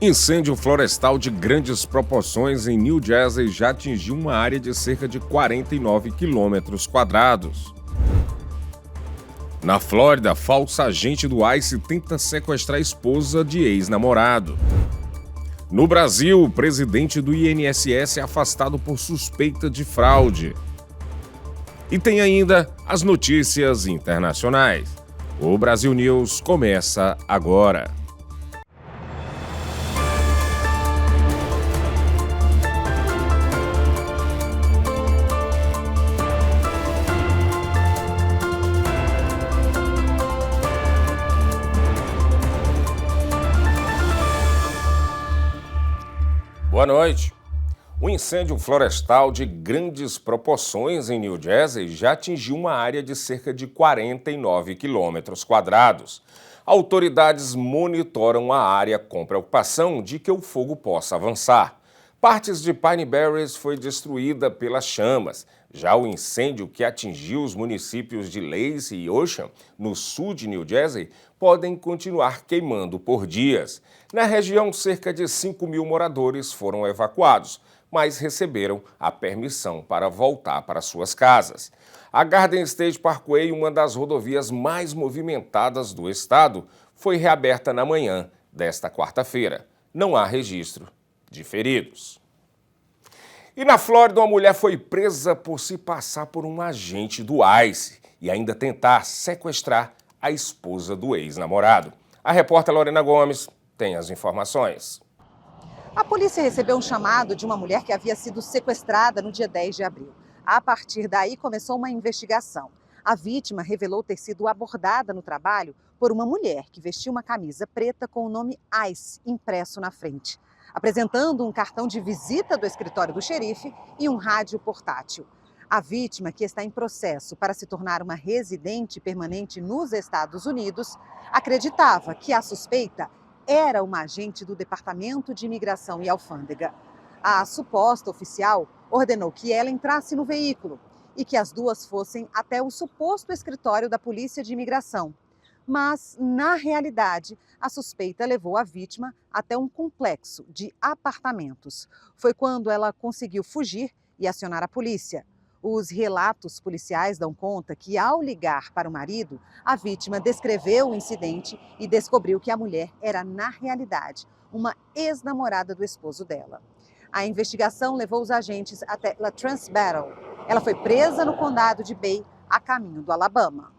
Incêndio florestal de grandes proporções em New Jersey já atingiu uma área de cerca de 49 quilômetros quadrados. Na Flórida, falsa agente do ICE tenta sequestrar a esposa de ex-namorado. No Brasil, o presidente do INSS é afastado por suspeita de fraude. E tem ainda as notícias internacionais. O Brasil News começa agora. Boa noite. Um incêndio florestal de grandes proporções em New Jersey já atingiu uma área de cerca de 49 quilômetros quadrados. Autoridades monitoram a área com preocupação de que o fogo possa avançar. Partes de Pine Barrens foi destruída pelas chamas. Já o incêndio que atingiu os municípios de Lacey e Ocean, no sul de New Jersey, podem continuar queimando por dias. Na região, cerca de 5.000 moradores foram evacuados, mas receberam a permissão para voltar para suas casas. A Garden State Parkway, uma das rodovias mais movimentadas do estado, foi reaberta na manhã desta quarta-feira. Não há registro de feridos. E na Flórida, uma mulher foi presa por se passar por um agente do ICE e ainda tentar sequestrar a esposa do ex-namorado. A repórter Lorena Gomes tem as informações. A polícia recebeu um chamado de uma mulher que havia sido sequestrada no dia 10 de abril. A partir daí, começou uma investigação. A vítima revelou ter sido abordada no trabalho por uma mulher que vestia uma camisa preta com o nome ICE impresso na frente, apresentando um cartão de visita do escritório do xerife e um rádio portátil. A vítima, que está em processo para se tornar uma residente permanente nos Estados Unidos, acreditava que a suspeita era uma agente do Departamento de Imigração e Alfândega. A suposta oficial ordenou que ela entrasse no veículo e que as duas fossem até o suposto escritório da Polícia de Imigração. Mas, na realidade, a suspeita levou a vítima até um complexo de apartamentos. Foi quando ela conseguiu fugir e acionar a polícia. Os relatos policiais dão conta que, ao ligar para o marido, a vítima descreveu o incidente e descobriu que a mulher era, na realidade, uma ex-namorada do esposo dela. A investigação levou os agentes até LaTrance Battle. Ela foi presa no condado de Bay, a caminho do Alabama.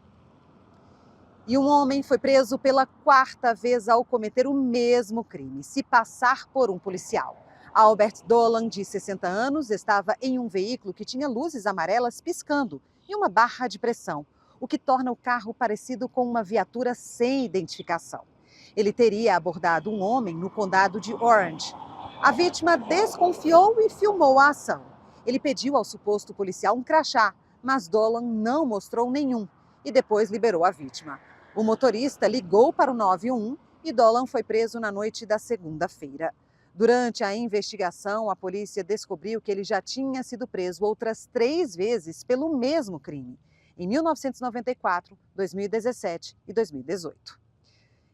E um homem foi preso pela quarta vez ao cometer o mesmo crime, se passar por um policial. Albert Dolan, de 60 anos, estava em um veículo que tinha luzes amarelas piscando e uma barra de pressão, o que torna o carro parecido com uma viatura sem identificação. Ele teria abordado um homem no condado de Orange. A vítima desconfiou e filmou a ação. Ele pediu ao suposto policial um crachá, mas Dolan não mostrou nenhum e depois liberou a vítima. O motorista ligou para o 911 e Dolan foi preso na noite da segunda-feira. Durante a investigação, a polícia descobriu que ele já tinha sido preso outras 3 vezes pelo mesmo crime, em 1994, 2017 e 2018.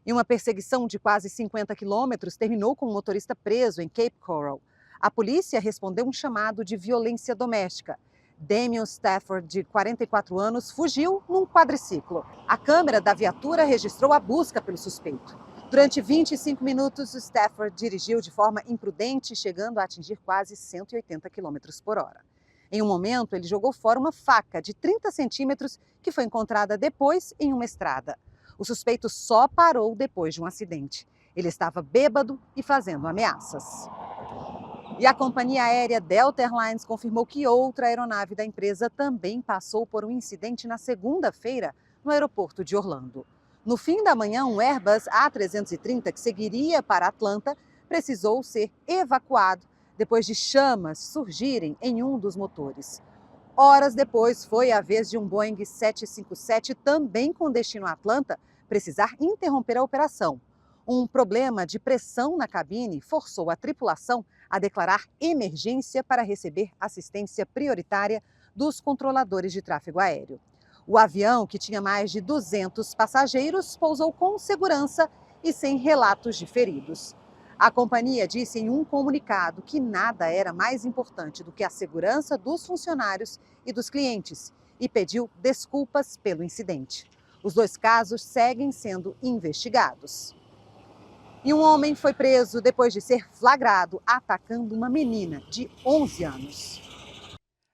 E uma perseguição de quase 50 quilômetros terminou com um motorista preso em Cape Coral. A polícia respondeu um chamado de violência doméstica. Damian Stafford, de 44 anos, fugiu num quadriciclo. A câmera da viatura registrou a busca pelo suspeito. Durante 25 minutos, o Stafford dirigiu de forma imprudente, chegando a atingir quase 180 km por hora. Em um momento, ele jogou fora uma faca de 30 centímetros que foi encontrada depois em uma estrada. O suspeito só parou depois de um acidente. Ele estava bêbado e fazendo ameaças. E a companhia aérea Delta Airlines confirmou que outra aeronave da empresa também passou por um incidente na segunda-feira no aeroporto de Orlando. No fim da manhã, um Airbus A330 que seguiria para Atlanta precisou ser evacuado depois de chamas surgirem em um dos motores. Horas depois, foi a vez de um Boeing 757, também com destino a Atlanta, precisar interromper a operação. Um problema de pressão na cabine forçou a tripulação a declarar emergência para receber assistência prioritária dos controladores de tráfego aéreo. O avião, que tinha mais de 200 passageiros, pousou com segurança e sem relatos de feridos. A companhia disse em um comunicado que nada era mais importante do que a segurança dos funcionários e dos clientes e pediu desculpas pelo incidente. Os 2 casos seguem sendo investigados. E um homem foi preso depois de ser flagrado atacando uma menina de 11 anos.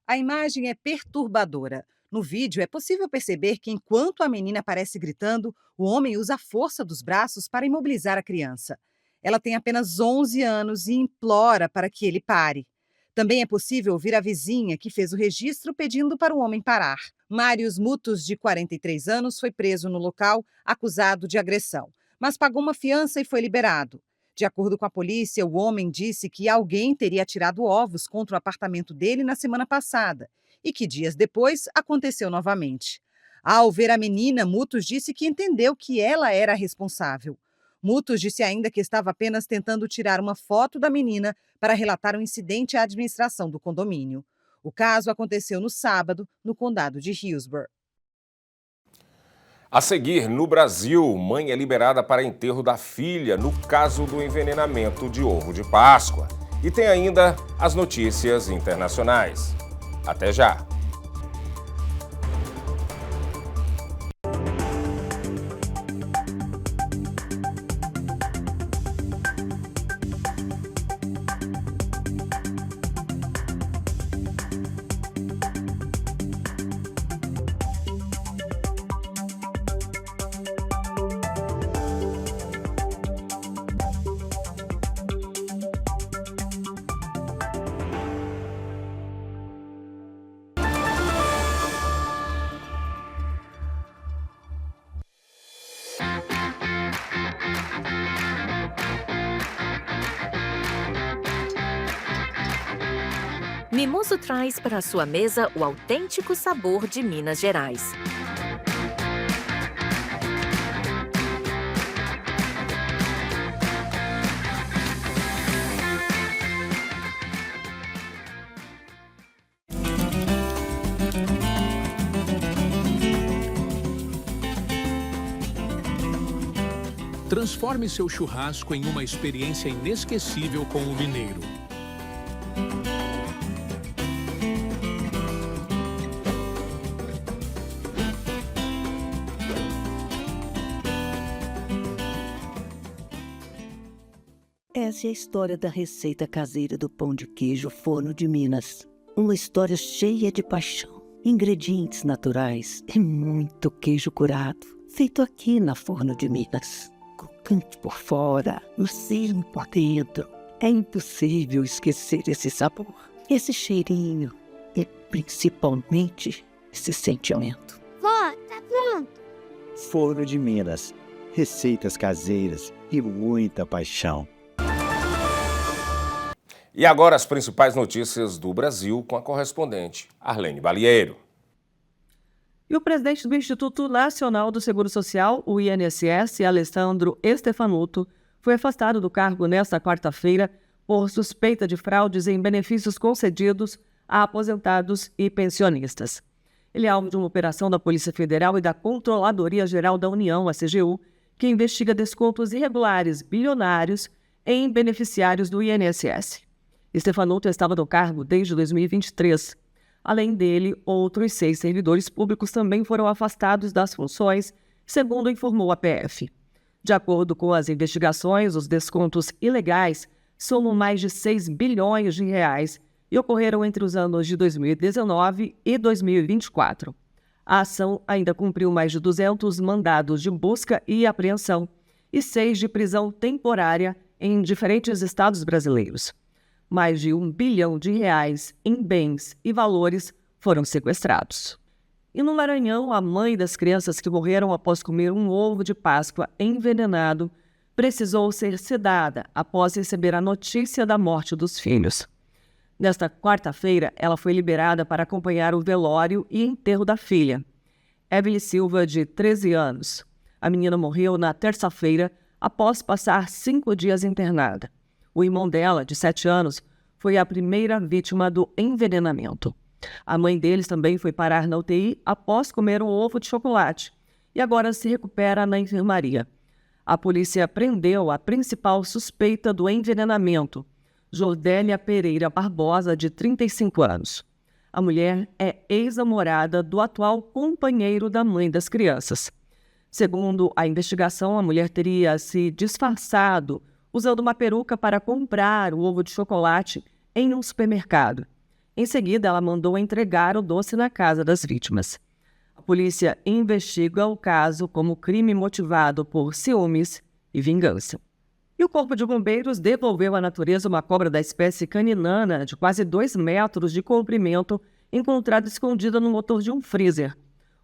A imagem é perturbadora. No vídeo é possível perceber que enquanto a menina aparece gritando, o homem usa a força dos braços para imobilizar a criança. Ela tem apenas 11 anos e implora para que ele pare. Também é possível ouvir a vizinha que fez o registro pedindo para o homem parar. Mários Mutos, de 43 anos, foi preso no local acusado de agressão, mas pagou uma fiança e foi liberado. De acordo com a polícia, o homem disse que alguém teria atirado ovos contra o apartamento dele na semana passada e que dias depois aconteceu novamente. Ao ver a menina, Mutos disse que entendeu que ela era a responsável. Mutos disse ainda que estava apenas tentando tirar uma foto da menina para relatar o incidente à administração do condomínio. O caso aconteceu no sábado, no condado de Hillsborough. A seguir, no Brasil, mãe é liberada para enterro da filha no caso do envenenamento de ovo de Páscoa. E tem ainda as notícias internacionais. Até já! Mimoso traz para a sua mesa o autêntico sabor de Minas Gerais. Transforme seu churrasco em uma experiência inesquecível com o mineiro. Essa é a história da receita caseira do pão de queijo Forno de Minas. Uma história cheia de paixão, ingredientes naturais e muito queijo curado, feito aqui na Forno de Minas. Crocante por fora, macio por dentro. É impossível esquecer esse sabor, esse cheirinho e principalmente esse sentimento. Vó, tá pronto. Forno de Minas, receitas caseiras e muita paixão. E agora as principais notícias do Brasil com a correspondente Arlene Balieiro. E o presidente do Instituto Nacional do Seguro Social, o INSS, Alessandro Stefanuto, foi afastado do cargo nesta quarta-feira por suspeita de fraudes em benefícios concedidos a aposentados e pensionistas. Ele é alvo de uma operação da Polícia Federal e da Controladoria Geral da União, a CGU, que investiga descontos irregulares bilionários em beneficiários do INSS. Stefanuto estava no cargo desde 2023. Além dele, outros 6 servidores públicos também foram afastados das funções, segundo informou a PF. De acordo com as investigações, os descontos ilegais somam mais de 6 bilhões de reais e ocorreram entre os anos de 2019 e 2024. A ação ainda cumpriu mais de 200 mandados de busca e apreensão e 6 de prisão temporária em diferentes estados brasileiros. Mais de 1 bilhão de reais em bens e valores foram sequestrados. E no Maranhão, a mãe das crianças que morreram após comer um ovo de Páscoa envenenado precisou ser sedada após receber a notícia da morte dos filhos. Nesta quarta-feira, ela foi liberada para acompanhar o velório e enterro da filha, Evelyn Silva, de 13 anos. A menina morreu na terça-feira após passar 5 dias internada. O irmão dela, de 7 anos, foi a primeira vítima do envenenamento. A mãe deles também foi parar na UTI após comer um ovo de chocolate e agora se recupera na enfermaria. A polícia prendeu a principal suspeita do envenenamento, Jordélia Pereira Barbosa, de 35 anos. A mulher é ex-namorada do atual companheiro da mãe das crianças. Segundo a investigação, a mulher teria se disfarçado usando uma peruca para comprar o ovo de chocolate em um supermercado. Em seguida, ela mandou entregar o doce na casa das vítimas. A polícia investiga o caso como crime motivado por ciúmes e vingança. E o Corpo de Bombeiros devolveu à natureza uma cobra da espécie caninana de quase 2 metros de comprimento, encontrada escondida no motor de um freezer.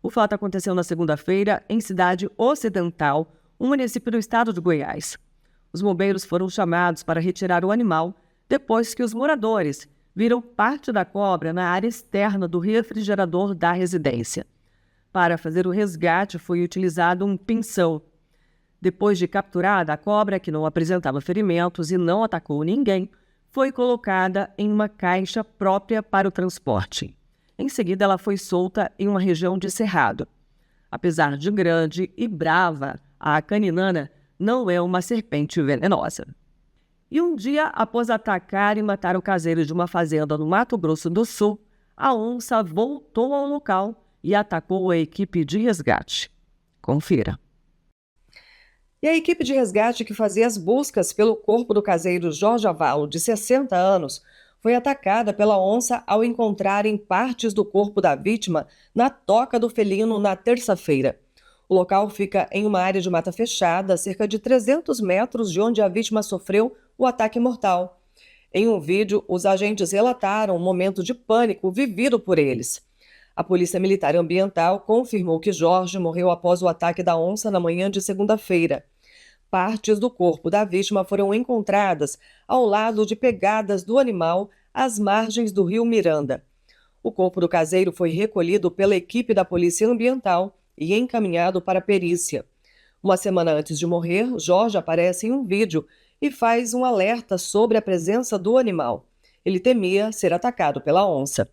O fato aconteceu na segunda-feira em Cidade Ocidental, um município do estado de Goiás. Os bombeiros foram chamados para retirar o animal depois que os moradores viram parte da cobra na área externa do refrigerador da residência. Para fazer o resgate, foi utilizado um pinção. Depois de capturada, a cobra, que não apresentava ferimentos e não atacou ninguém, foi colocada em uma caixa própria para o transporte. Em seguida, ela foi solta em uma região de cerrado. Apesar de grande e brava, a caninana não é uma serpente venenosa. E um dia após atacar e matar o caseiro de uma fazenda no Mato Grosso do Sul, a onça voltou ao local e atacou a equipe de resgate. Confira. E a equipe de resgate que fazia as buscas pelo corpo do caseiro Jorge Avalo, de 60 anos, foi atacada pela onça ao encontrarem partes do corpo da vítima na toca do felino na terça-feira. O local fica em uma área de mata fechada, a cerca de 300 metros de onde a vítima sofreu o ataque mortal. Em um vídeo, os agentes relataram um momento de pânico vivido por eles. A Polícia Militar Ambiental confirmou que Jorge morreu após o ataque da onça na manhã de segunda-feira. Partes do corpo da vítima foram encontradas ao lado de pegadas do animal às margens do rio Miranda. O corpo do caseiro foi recolhido pela equipe da Polícia Ambiental e encaminhado para a perícia. Uma semana antes de morrer, Jorge aparece em um vídeo e faz um alerta sobre a presença do animal. Ele temia ser atacado pela onça.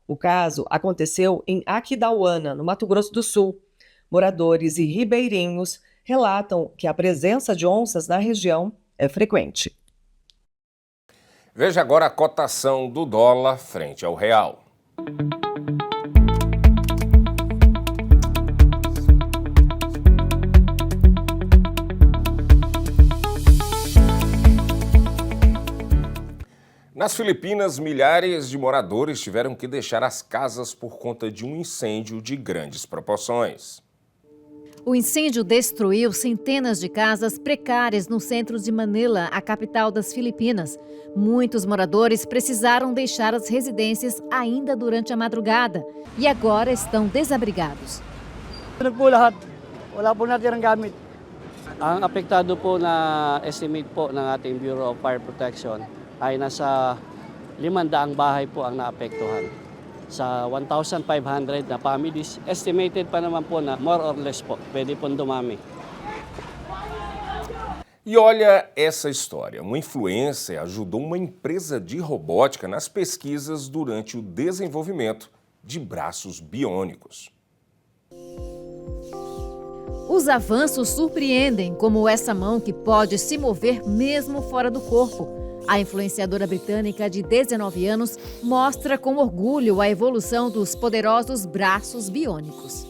O caso aconteceu em Aquidauana, no Mato Grosso do Sul. Moradores e ribeirinhos relatam que a presença de onças na região é frequente. Veja agora a cotação do dólar frente ao real. Nas Filipinas, milhares de moradores tiveram que deixar as casas por conta de um incêndio de grandes proporções. O incêndio destruiu centenas de casas precárias no centro de Manila, a capital das Filipinas. Muitos moradores precisaram deixar as residências ainda durante a madrugada e agora estão desabrigados. Ang apektado po na estimate po ng ating Bureau of Fire Protection ay nasa 500 bahay po ang naapektuhan. Sa 1,500 na families, estimated pa naman po na more or less po, pwede pong dumami. E olha essa história. Uma influencer ajudou uma empresa de robótica nas pesquisas durante o desenvolvimento de braços biônicos. Os avanços surpreendem, como essa mão que pode se mover mesmo fora do corpo. A influenciadora britânica de 19 anos mostra com orgulho a evolução dos poderosos braços biônicos.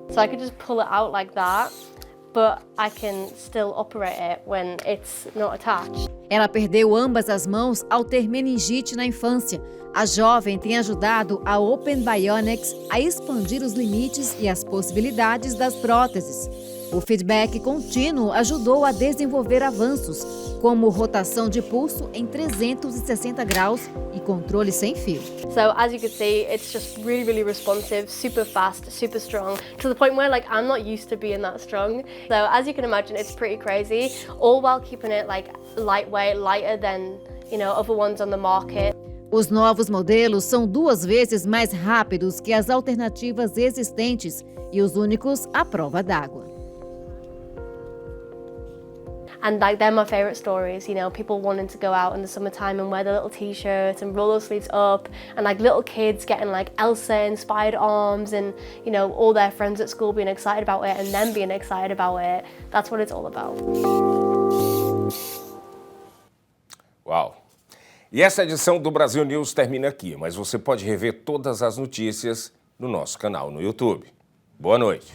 So I could just pull it out like that, but I can still operate it when it's not attached. Ela perdeu ambas as mãos ao ter meningite na infância. A jovem tem ajudado a Open Bionics a expandir os limites e as possibilidades das próteses. O feedback contínuo ajudou a desenvolver avanços, como rotação de pulso em 360 graus e controle sem fio. So as you can see, it's just really responsive, super fast, super strong, to the point where like I'm not used to being that strong. So as you can imagine, it's pretty crazy, all while keeping it like lightweight, lighter than, other ones on the market. Os novos modelos são 2 vezes mais rápidos que as alternativas existentes e os únicos à prova d'água. And like they're my favorite stories, you know, people wanting to go out in the summertime and wear their little t-shirts and roll their sleeves up, and like little kids getting like Elsa inspired arms, and you know, all their friends at school being excited about it and them being excited about it. That's what it's all about. Uau! E essa edição do Brasil News termina aqui, mas você pode rever todas as notícias no nosso canal no YouTube. Boa noite.